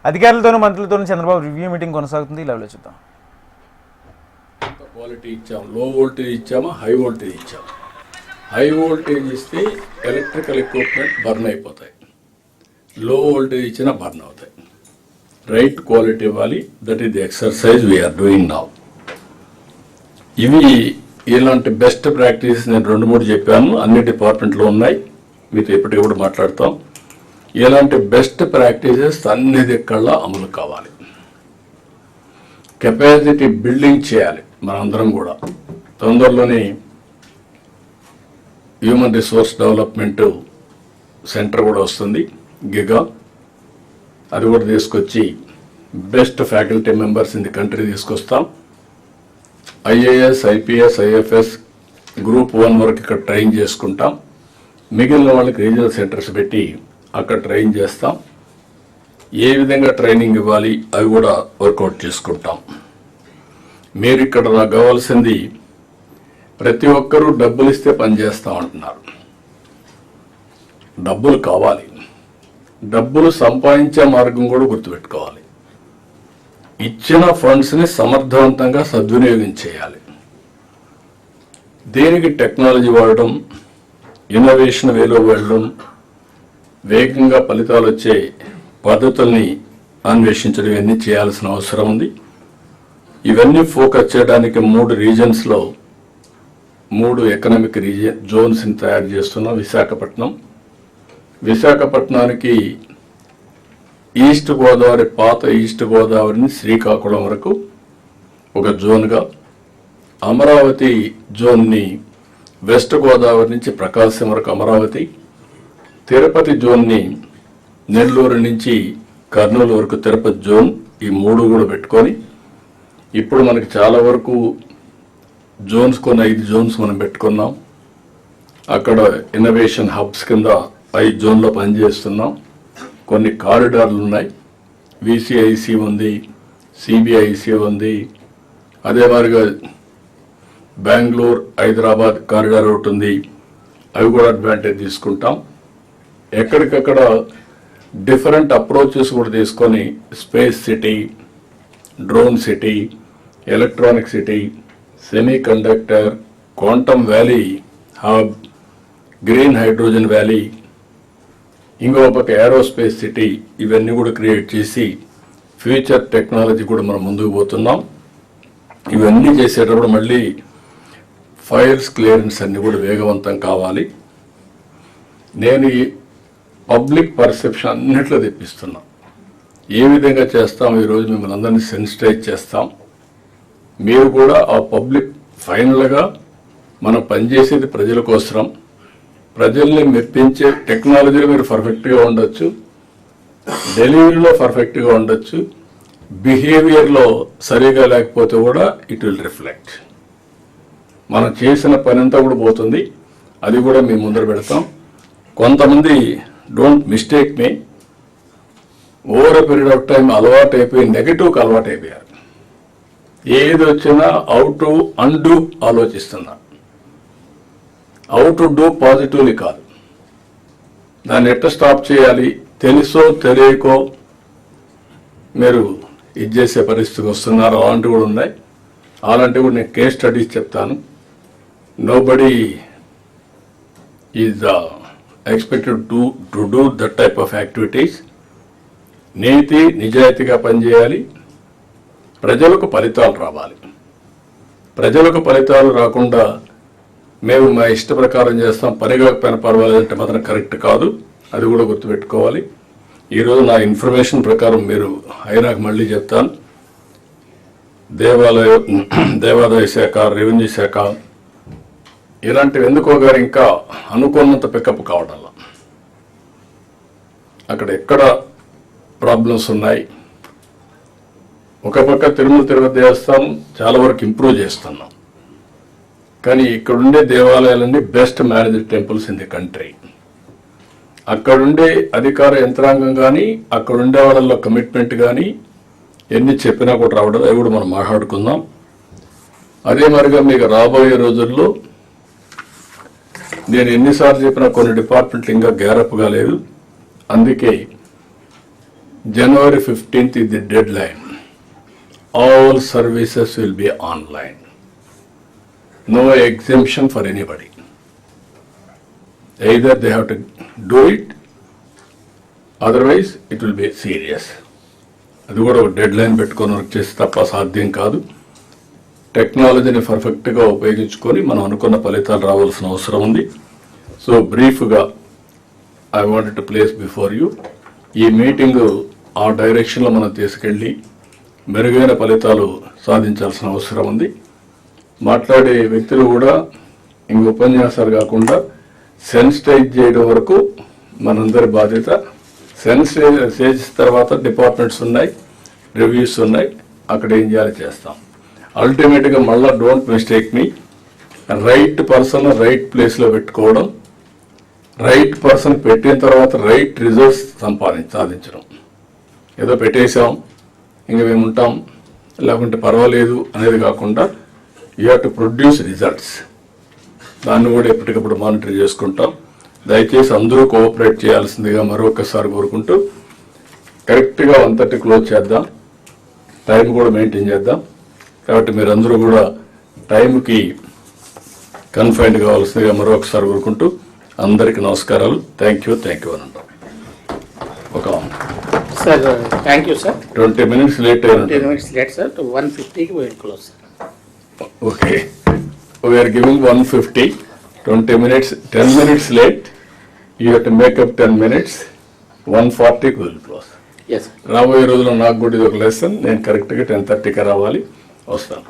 అధికారులతోనూ మంత్రులతోనూ Chandrababu review meeting కొనసాగుతుంది. ఇలా చూద్దాం. క్వాలిటీ ఇచ్చాము, లో వోల్టేజ్ ఇచ్చామా, హై వోల్టేజ్ ఇచ్చాము. హై వోల్టేజ్ ఇస్తే ఎలక్ట్రికల్ ఎక్విప్మెంట్ బర్న్ అయిపోతాయి, లో వోల్టేజ్ ఇచ్చినా బర్న్ అవుతాయి. రైట్ క్వాలిటీ ఇవ్వాలి. That is the exercise we are doing now. ఇవి ఇలాంటి బెస్ట్ ప్రాక్టీస్ నేను 2-3 చెప్పాను, అన్ని డిపార్ట్మెంట్లో ఉన్నాయి, మీతో ఎప్పటికప్పుడు మాట్లాడతాం. ఇలాంటి బెస్ట్ ప్రాక్టీసెస్ అన్ని దిక్కల్లా అమలు కావాలి. కెపాసిటీ బిల్డింగ్ చేయాలి. మనందరం కూడా తొందరలోనే హ్యూమన్ రిసోర్స్ డెవలప్మెంట్ సెంటర్ కూడా వస్తుంది, గిగా. అది కూడా తీసుకొచ్చి best faculty members in the country తీసుకొస్తాం. ఐఏఎస్, ఐపీఎస్, ఐఎఫ్ఎస్ గ్రూప్ 1 వరకు ఇక్కడ ట్రైన్ చేసుకుంటాం. మిగిలిన వాళ్ళకి రీజనల్ సెంటర్స్ పెట్టి అక్కడ ట్రైన్ చేస్తాం. ఏ విధంగా ట్రైనింగ్ ఇవ్వాలి అవి కూడా వర్కౌట్ చేసుకుంటాం. మీరు ఇక్కడ నాకు కావాల్సింది, ప్రతి ఒక్కరూ డబ్బులు ఇస్తే పని చేస్తాం అంటున్నారు. డబ్బులు కావాలి. డబ్బులు సంపాదించే మార్గం కూడా గుర్తుపెట్టుకోవాలి. ఇచ్చిన ఫండ్స్ని సమర్థవంతంగా సద్వినియోగం చేయాలి. దేనికి టెక్నాలజీ వాడడం, ఇన్నోవేషన్ వేలో వెళ్ళడం, వేగంగా ఫలితాలు వచ్చే పద్ధతుల్ని అన్వేషించడం, ఇవన్నీ చేయాల్సిన అవసరం ఉంది. ఇవన్నీ ఫోకస్ చేయడానికి 3 రీజన్స్లో 3 ఎకనామిక్ జోన్స్ని తయారు చేస్తున్నాం. విశాఖపట్నానికి ఈస్ట్ గోదావరి, పాత ఈస్ట్ గోదావరిని శ్రీకాకుళం వరకు ఒక జోన్గా, అమరావతి జోన్ని వెస్ట్ గోదావరి నుంచి ప్రకాశం వరకు అమరావతి, తిరుపతి జోన్ని నెల్లూరు నుంచి కర్నూలు వరకు తిరుపతి జోన్, ఈ 3 కూడా పెట్టుకొని ఇప్పుడు మనకి చాలా వరకు జోన్స్, కొన్ని 5 జోన్స్ మనం పెట్టుకున్నాం. అక్కడ ఇన్నోవేషన్ హబ్స్ కింద 5 జోన్లో పనిచేస్తున్నాం. కొన్ని కారిడార్లు ఉన్నాయి. విసిఐసి ఉంది, సిబిఐసి ఉంది, అదే మాదిరిగా బెంగళూరు హైదరాబాద్ కారిడార్ ఒకటి ఉంది. అవి కూడా అడ్వాంటేజ్ తీసుకుంటాం. ఎక్కడికక్కడ డిఫరెంట్ అప్రోచెస్ కూడా తీసుకొని space city, drone city, electronic city, semi conductor, quantum valley hub, green hydrogen valley, ఇంకో పక్క ఏరోస్పేస్ సిటీ, ఇవన్నీ కూడా క్రియేట్ చేసి ఫ్యూచర్ టెక్నాలజీ కూడా మనం ముందుకు పోతున్నాం. ఇవన్నీ చేసేటప్పుడు మళ్ళీ ఫైర్స్ క్లియరెన్స్ అన్ని కూడా వేగవంతం కావాలి. నేను ఈ పబ్లిక్ పర్సెప్షన్ అన్నిట్లో తెప్పిస్తున్నా. ఏ విధంగా చేస్తాం, ఈరోజు మిమ్మల్ని అందరినీ సెన్సిటైజ్ చేస్తాం. మీరు కూడా ఆ పబ్లిక్, ఫైనల్గా మనం పనిచేసేది ప్రజల కోసం. ప్రజల్ని మెప్పించే టెక్నాలజీలో మీరు పర్ఫెక్ట్గా ఉండొచ్చు, డెలివరీలో పర్ఫెక్ట్గా ఉండొచ్చు, బిహేవియర్లో సరిగా లేకపోతే కూడా ఇట్ విల్ రిఫ్లెక్ట్. మనం చేసిన పని అంతా కూడా పోతుంది. అది కూడా మేము ముందర పెడతాం. కొంతమంది, don't mistake me, over a period of time అలవాటు అయిపోయి నెగటివ్కి అలవాటు అయిపోయారు. ఏది వచ్చినా హౌ టు అన్డూ ఆలోచిస్తున్నా. హౌ టు డూ పాజిటివ్లీ కాదు. దాన్ని ఎట్లా స్టాప్ చేయాలి, తెలుసో తెలియకో మీరు ఇది చేసే పరిస్థితికి వస్తున్నారు. అలాంటివి కూడా ఉన్నాయి. అలాంటివి కూడా నేను కేస్ స్టడీస్ చెప్తాను. Nobody is expected to do that type of activities. నీతి నిజాయితీగా పనిచేయాలి. ప్రజలకు ఫలితాలు రావాలి. ప్రజలకు ఫలితాలు రాకుండా మేము మా ఇష్ట ప్రకారం చేస్తాం, పనిగాకపోయినా పర్వాలేదంటే మాత్రం కరెక్ట్ కాదు. అది కూడా గుర్తుపెట్టుకోవాలి. ఈరోజు నా ఇన్ఫర్మేషన్ ప్రకారం, మీరు అయినాక మళ్ళీ చెప్తాను, దేవాదాయ శాఖ, రెవెన్యూ శాఖ ఇలాంటివి ఎందుకో గారు ఇంకా అనుకున్నంత పికప్ కావడం, అక్కడ ఎక్కడ ప్రాబ్లమ్స్ ఉన్నాయి. ఒక పక్క తిరుపతి దేవస్థానం చాలా వరకు ఇంప్రూవ్ చేస్తున్నాం. కానీ ఇక్కడుండే దేవాలయాలన్నీ best managed temples in the country. అక్కడుండే అధికార యంత్రాంగం కానీ, అక్కడుండే వాళ్ళల్లో కమిట్మెంట్ కానీ ఎన్ని చెప్పినా కూడా రావడం, అవి కూడా మనం మాట్లాడుకుందాం. అదే మరిగా మీకు రాబోయే రోజుల్లో నేను ఎన్నిసార్లు చెప్పినా కొన్ని డిపార్ట్మెంట్లు ఇంకా గ్యారప్ కాలేదు. అందుకే January 15th is the deadline. All services will be online. No exemption for anybody. Either they have to do it, otherwise it will be serious. అది కూడా ఒక డెడ్ లైన్ పెట్టుకొని వర్క్ చేస్తే తప్ప సాధ్యం కాదు. టెక్నాలజీని పర్ఫెక్ట్గా ఉపయోగించుకొని మనం అనుకున్న ఫలితాలు రావాల్సిన అవసరం ఉంది. సో బ్రీఫ్గా I wanted to place before you. ఈ మీటింగు ఆ డైరెక్షన్లో మనం తీసుకెళ్ళి మెరుగైన ఫలితాలు సాధించాల్సిన అవసరం ఉంది. మాట్లాడే వ్యక్తులు కూడా ఇంక ఉపన్యాసాలు కాకుండా సెన్సిటైజ్ చేయడం వరకు మనందరి బాధ్యత. సెన్సిటైజ్ తర్వాత డిపార్ట్మెంట్స్ ఉన్నాయి, రివ్యూస్ ఉన్నాయి, అక్కడ ఏం చేయాలి చేస్తాం. అల్టిమేట్గా మళ్ళీ don't mistake me, right person right ప్లేస్లో పెట్టుకోవడం, రైట్ పర్సన్ పెట్టిన తర్వాత రైట్ రిజల్ట్స్ సాధించడం. ఏదో పెట్టేసాం ఇంక మేము ఉంటాం లేకుంటే పర్వాలేదు అనేది కాకుండా you have to produce results. దాన్ని కూడా ఎప్పటికప్పుడు మానిటర్ చేసుకుంటాం. దయచేసి అందరూ కోఆపరేట్ చేయాల్సిందిగా మరొకసారి కోరుకుంటూ కరెక్ట్గా 1:30 క్లోజ్ చేద్దాం. టైం కూడా మెయింటైన్ చేద్దాం. కాబట్టి మీరందరూ కూడా టైంకి కన్ఫైన్డ్ కావాల్సిందిగా మరొకసారి కోరుకుంటూ అందరికీ నమస్కారాలు. థ్యాంక్ యూ అని అంటాం. ఒక sir thank you sir. 20 minutes late 20 minutes late sir. 1:50కి we will close sir. Okay, we're giving 1:50, 20 minutes, 10 minutes late. You have to make up 10 minutes. 1:40కి we will close. Yes. రాబోయే రోజుల్లో నాకు కూడా ఇది ఒక లెసన్. నేను కరెక్ట్గా 10:30కి రావాలి, వస్తాను.